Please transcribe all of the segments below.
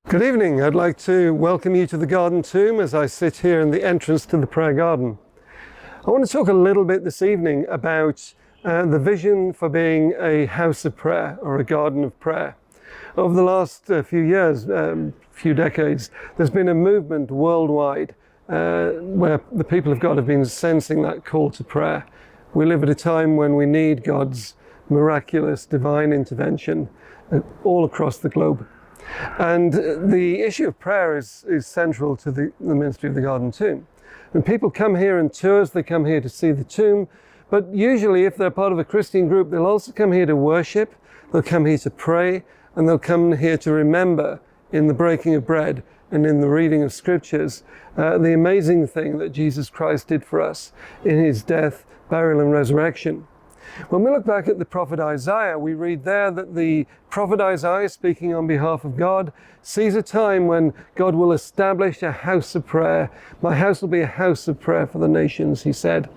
Good evening. I'd like to welcome you to the Garden Tomb as I sit here in the entrance to the prayer garden. I want to talk a little bit this evening about the vision for being a house of prayer or a garden of prayer. Over the last few years, few decades, there's been a movement worldwide where the people of God have been sensing that call to prayer. We live at a time when we need God's miraculous divine intervention all across the globe. And the issue of prayer is central to the ministry of the Garden Tomb. When people come here on tours, they come here to see the tomb, but usually if they're part of a Christian group, they'll also come here to worship, they'll come here to pray, and they'll come here to remember in the breaking of bread and in the reading of scriptures the amazing thing that Jesus Christ did for us in his death, burial, and resurrection. When we look back at the prophet Isaiah, we read there that the prophet Isaiah, speaking on behalf of God, sees a time when God will establish a house of prayer. My house will be a house of prayer for the nations, he said.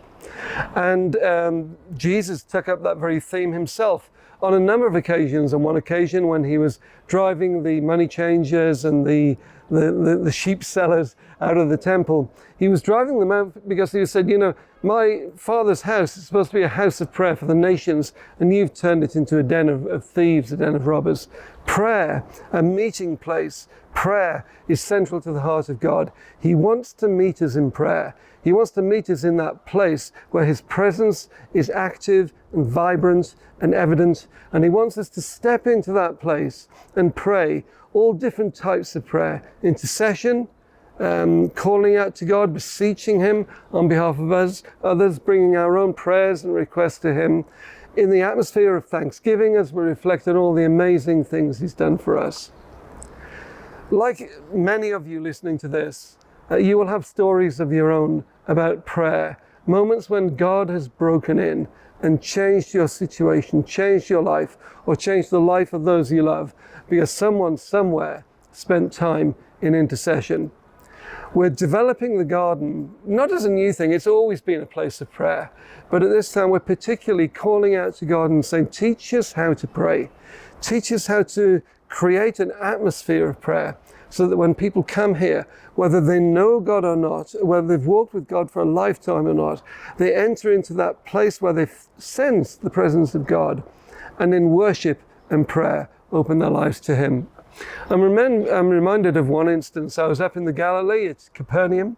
And Jesus took up that very theme himself on a number of occasions. On one occasion when he was driving the money changers and the sheep sellers out of the temple, he was driving them out because he said, you know, my Father's house is supposed to be a house of prayer for the nations, and you've turned it into a den of thieves, a den of robbers. Prayer, a meeting place, prayer is central to the heart of God. He wants to meet us in prayer. He wants to meet us in that place where his presence is active and vibrant and evident, and he wants us to step into that place and pray all different types of prayer, intercession, calling out to God, beseeching him on behalf of us, others bringing our own prayers and requests to him, in the atmosphere of thanksgiving as we reflect on all the amazing things he's done for us. Like many of you listening to this, you will have stories of your own about prayer, moments when God has broken in and changed your situation, changed your life, or changed the life of those you love, because someone somewhere spent time in intercession. We're developing the garden, not as a new thing, it's always been a place of prayer, but at this time we're particularly calling out to God and saying, teach us how to pray. Teach us how to create an atmosphere of prayer, so that when people come here, whether they know God or not, whether they've walked with God for a lifetime or not, they enter into that place where they sense the presence of God, and in worship and prayer open their lives to him. I'm reminded of one instance. I was up in the Galilee, it's Capernaum,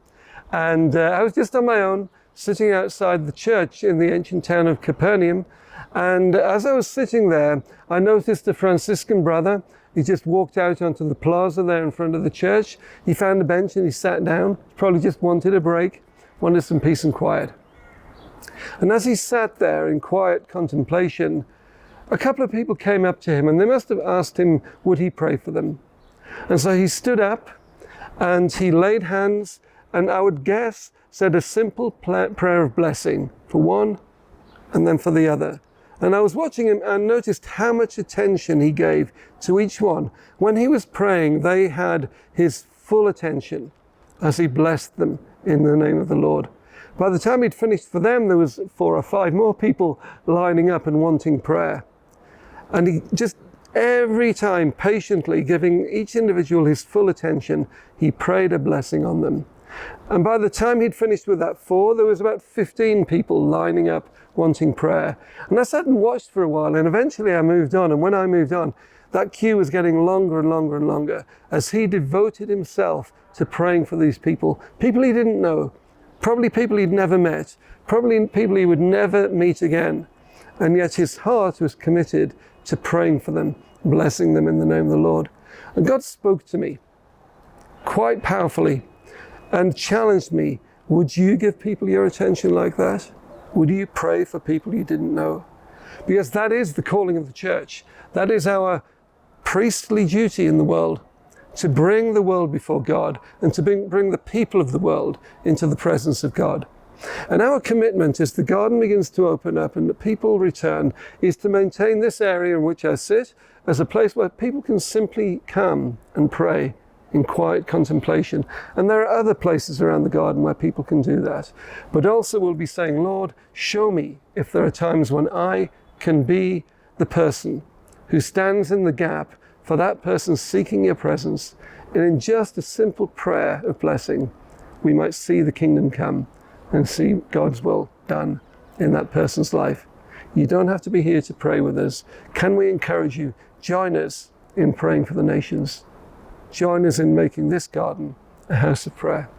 and I was just on my own, sitting outside the church in the ancient town of Capernaum. And as I was sitting there, I noticed a Franciscan brother. He just walked out onto the plaza there in front of the church. He found a bench and he sat down. Probably just wanted a break, wanted some peace and quiet. And as he sat there in quiet contemplation, a couple of people came up to him and they must have asked him, would he pray for them? And so he stood up and he laid hands and I would guess said a simple prayer of blessing for one and then for the other. And I was watching him and noticed how much attention he gave to each one. When he was praying, they had his full attention as he blessed them in the name of the Lord. By the time he'd finished for them, there was 4 or 5 more people lining up and wanting prayer. And he just every time patiently giving each individual his full attention, he prayed a blessing on them. And by the time he'd finished with that 4, there was about 15 people lining up wanting prayer. And I sat and watched for a while, and eventually I moved on. And when I moved on, that queue was getting longer and longer and longer as he devoted himself to praying for these people he didn't know, probably people he'd never met, probably people he would never meet again. And yet his heart was committed to praying for them, blessing them in the name of the Lord. And God spoke to me quite powerfully and challenged me, would you give people your attention like that? Would you pray for people you didn't know? Because that is the calling of the church. That is our priestly duty in the world, to bring the world before God and to bring the people of the world into the presence of God. And our commitment as the garden begins to open up and the people return is to maintain this area in which I sit as a place where people can simply come and pray in quiet contemplation. And there are other places around the garden where people can do that. But also we'll be saying, Lord, show me if there are times when I can be the person who stands in the gap for that person seeking your presence, and in just a simple prayer of blessing, we might see the kingdom come and see God's will done in that person's life. You don't have to be here to pray with us. Can we encourage you? Join us in praying for the nations. Join us in making this garden a house of prayer.